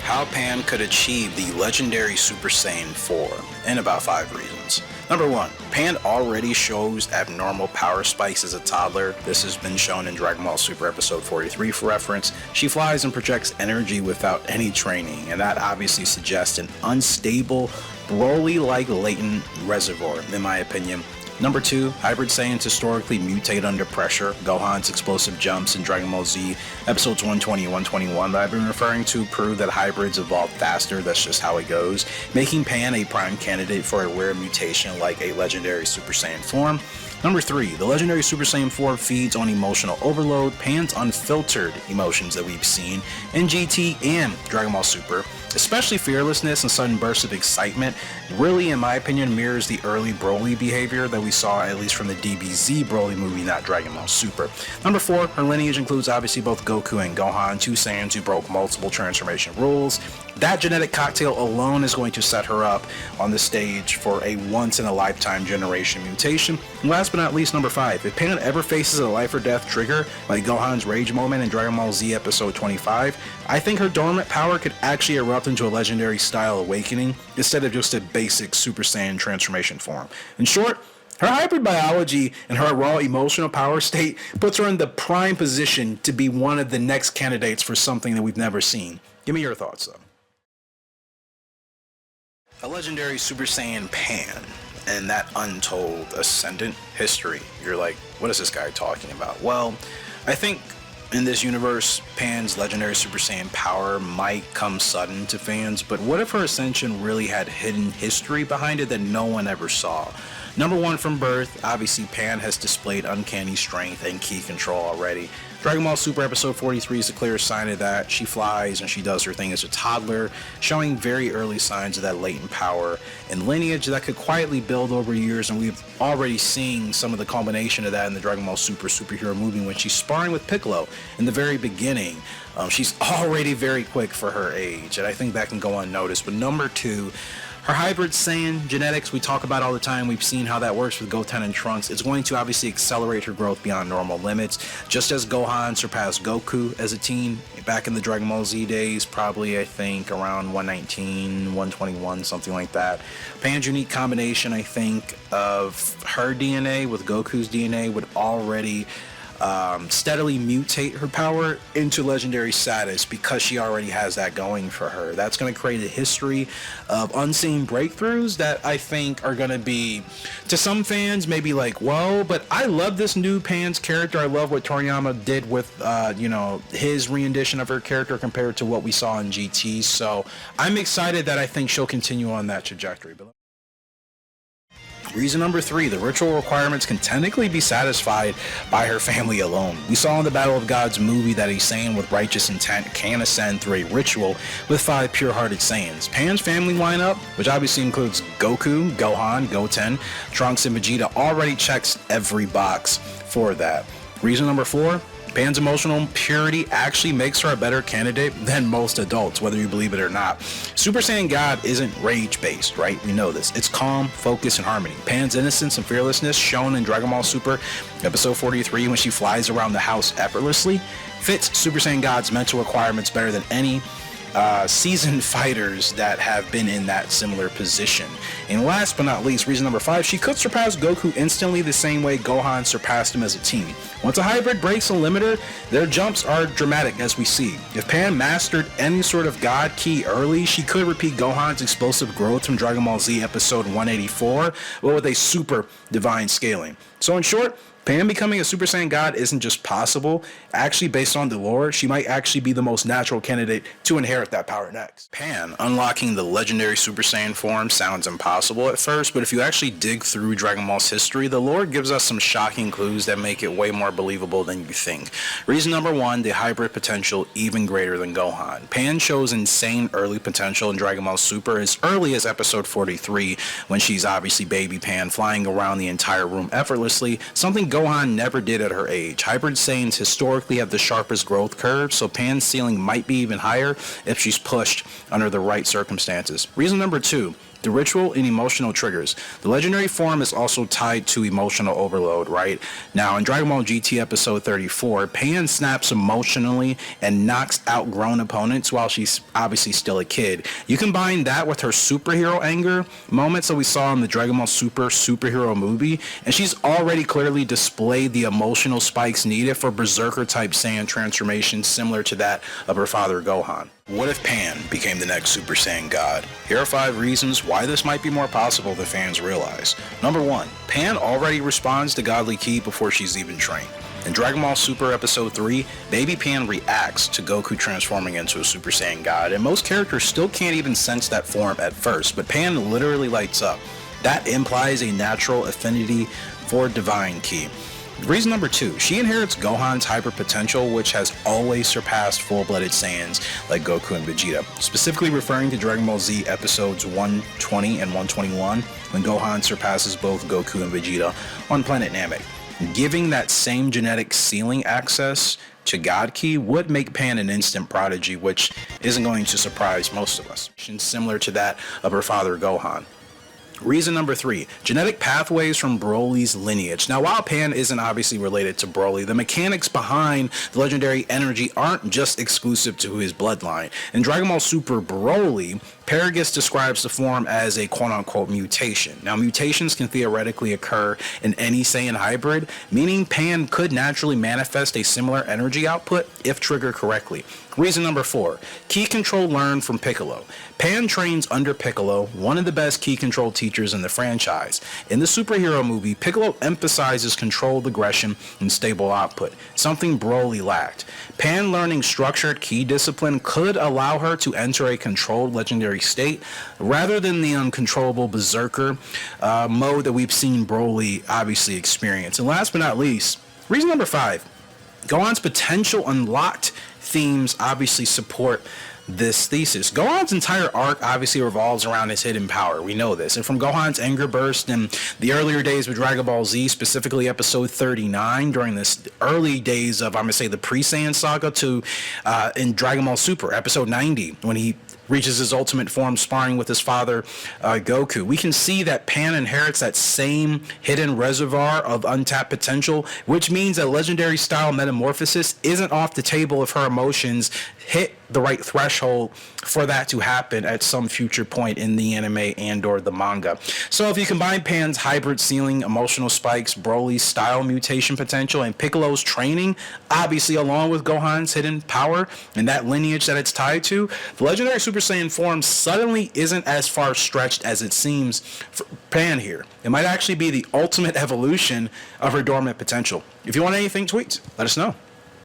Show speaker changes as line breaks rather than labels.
how Pan could achieve the legendary Super Saiyan 4 in about 5 reasons. Number 1, Pan already shows abnormal power spikes as a toddler. This has been shown in Dragon Ball Super episode 43 for reference. She flies and projects energy without any training, and that obviously suggests an unstable, Broly-like latent reservoir, in my opinion. Number 2, hybrid Saiyans historically mutate under pressure. Gohan's explosive jumps in Dragon Ball Z episodes 120 and 121 that I've been referring to prove that hybrids evolve faster. That's just how it goes, making Pan a prime candidate for a rare mutation like a legendary Super Saiyan form. Number 3, the legendary Super Saiyan 4 feeds on emotional overload. Pan's unfiltered emotions that we've seen in GT and Dragon Ball Super, especially fearlessness and sudden bursts of excitement, really, in my opinion, mirrors the early Broly behavior that we saw at least from the DBZ Broly movie, not Dragon Ball Super. Number 4, her lineage includes obviously both Goku and Gohan, two Saiyans who broke multiple transformation rules. That genetic cocktail alone is going to set her up on the stage for a once-in-a-lifetime generation mutation. And last but not least, number 5, if Pan ever faces a life or death trigger, like Gohan's rage moment in Dragon Ball Z episode 25, I think her dormant power could actually erupt into a legendary style awakening instead of just a basic Super Saiyan transformation form. In short, her hybrid biology and her raw emotional power state puts her in the prime position to be one of the next candidates for something that we've never seen. Give me your thoughts, though. A legendary Super Saiyan Pan and that untold ascendant history. You're like, what is this guy talking about? Well, I think in this universe, Pan's legendary Super Saiyan power might come sudden to fans, but what if her ascension really had hidden history behind it that no one ever saw? Number 1, from birth, obviously Pan has displayed uncanny strength and ki control already. Dragon Ball Super episode 43 is a clear sign of that. She flies and she does her thing as a toddler, showing very early signs of that latent power and lineage that could quietly build over years, and we've already seen some of the culmination of that in the Dragon Ball Super superhero movie when she's sparring with Piccolo in the very beginning. She's already very quick for her age, and I think that can go unnoticed. But number 2, her hybrid Saiyan genetics, we talk about all the time. We've seen how that works with Goten and Trunks. It's going to obviously accelerate her growth beyond normal limits, just as Gohan surpassed Goku as a teen back in the Dragon Ball Z days, probably I think around 119, 121, something like that. Pan's unique combination, I think, of her DNA with Goku's DNA would already steadily mutate her power into legendary status because she already has that going for her. That's going to create a history of unseen breakthroughs that I think are going to be, to some fans, maybe like, whoa, but I love this new Pan's character. I love what Toriyama did with, his rendition of her character compared to what we saw in GT. So I'm excited that I think she'll continue on that trajectory. Reason number 3, the ritual requirements can technically be satisfied by her family alone. We saw in the Battle of Gods movie that a Saiyan with righteous intent can ascend through a ritual with 5 pure-hearted Saiyans. Pan's family lineup, which obviously includes Goku, Gohan, Goten, Trunks, and Vegeta, already checks every box for that. Reason number 4, Pan's emotional purity actually makes her a better candidate than most adults, whether you believe it or not. Super Saiyan God isn't rage-based, right? We know this. It's calm, focus, and harmony. Pan's innocence and fearlessness, shown in Dragon Ball Super episode 43 when she flies around the house effortlessly, fits Super Saiyan God's mental requirements better than any seasoned fighters that have been in that similar position. And last but not least, reason number 5, she could surpass Goku instantly the same way Gohan surpassed him as a team. Once a hybrid breaks a limiter, their jumps are dramatic, as we see. If Pan mastered any sort of God Ki early, she could repeat Gohan's explosive growth from Dragon Ball Z episode 184, but with a super divine scaling. So in short, Pan becoming a Super Saiyan God isn't just possible. Actually, based on the lore, she might actually be the most natural candidate to inherit that power next. Pan unlocking the legendary Super Saiyan form sounds impossible at first, but if you actually dig through Dragon Ball's history, the lore gives us some shocking clues that make it way more believable than you think. Reason number 1, the hybrid potential even greater than Gohan. Pan shows insane early potential in Dragon Ball Super as early as episode 43, when she's obviously baby Pan flying around the entire room effortlessly, something Gohan never did at her age. Hybrid Saiyans historically have the sharpest growth curve, so Pan's ceiling might be even higher if she's pushed under the right circumstances. Reason number 2, the ritual, and emotional triggers. The legendary form is also tied to emotional overload, right? Now, in Dragon Ball GT episode 34, Pan snaps emotionally and knocks out grown opponents while she's obviously still a kid. You combine that with her superhero anger moments that we saw in the Dragon Ball Super superhero movie, and she's already clearly displayed the emotional spikes needed for Berserker-type Saiyan transformation similar to that of her father Gohan. What if Pan became the next Super Saiyan God? Here are 5 reasons why this might be more possible than fans realize. Number 1, Pan already responds to Godly Ki before she's even trained. In Dragon Ball Super Episode 3, Baby Pan reacts to Goku transforming into a Super Saiyan God, and most characters still can't even sense that form at first, but Pan literally lights up. That implies a natural affinity for Divine Ki. Reason number 2, she inherits Gohan's hyper potential, which has always surpassed full-blooded Saiyans like Goku and Vegeta, specifically referring to Dragon Ball Z episodes 120 and 121, when Gohan surpasses both Goku and Vegeta on planet Namek. Giving that same genetic ceiling access to God Ki would make Pan an instant prodigy, which isn't going to surprise most of us, similar to that of her father Gohan. Reason number 3, genetic pathways from Broly's lineage. Now, while Pan isn't obviously related to Broly, the mechanics behind the legendary energy aren't just exclusive to his bloodline. In Dragon Ball Super Broly, Paragus describes the form as a quote-unquote mutation. Now, mutations can theoretically occur in any Saiyan hybrid, meaning Pan could naturally manifest a similar energy output if triggered correctly. Reason number 4, Ki control learned from Piccolo. Pan trains under Piccolo, one of the best Ki control teachers in the franchise. In the superhero movie, Piccolo emphasizes controlled aggression and stable output, something Broly lacked. Pan learning structured Ki discipline could allow her to enter a controlled legendary state rather than the uncontrollable berserker mode that we've seen Broly obviously experience. And last but not least, reason number 5, Gohan's potential unlocked themes obviously support this thesis. Gohan's entire arc obviously revolves around his hidden power. We know this. And from Gohan's anger burst in the earlier days with Dragon Ball Z, specifically episode 39, during this early days of, I'm going to say, the pre-Saiyan saga, to in Dragon Ball Super, episode 90, when he reaches his ultimate form sparring with his father Goku. We can see that Pan inherits that same hidden reservoir of untapped potential, which means that legendary style metamorphosis isn't off the table if her emotions hit the right threshold for that to happen at some future point in the anime and or the manga. So if you combine Pan's hybrid ceiling, emotional spikes, Broly's style mutation potential, and Piccolo's training, obviously along with Gohan's hidden power and that lineage that it's tied to, the legendary Super Saiyan form suddenly isn't as far stretched as it seems for Pan here. It might actually be the ultimate evolution of her dormant potential. If you want anything, tweet. Let us know.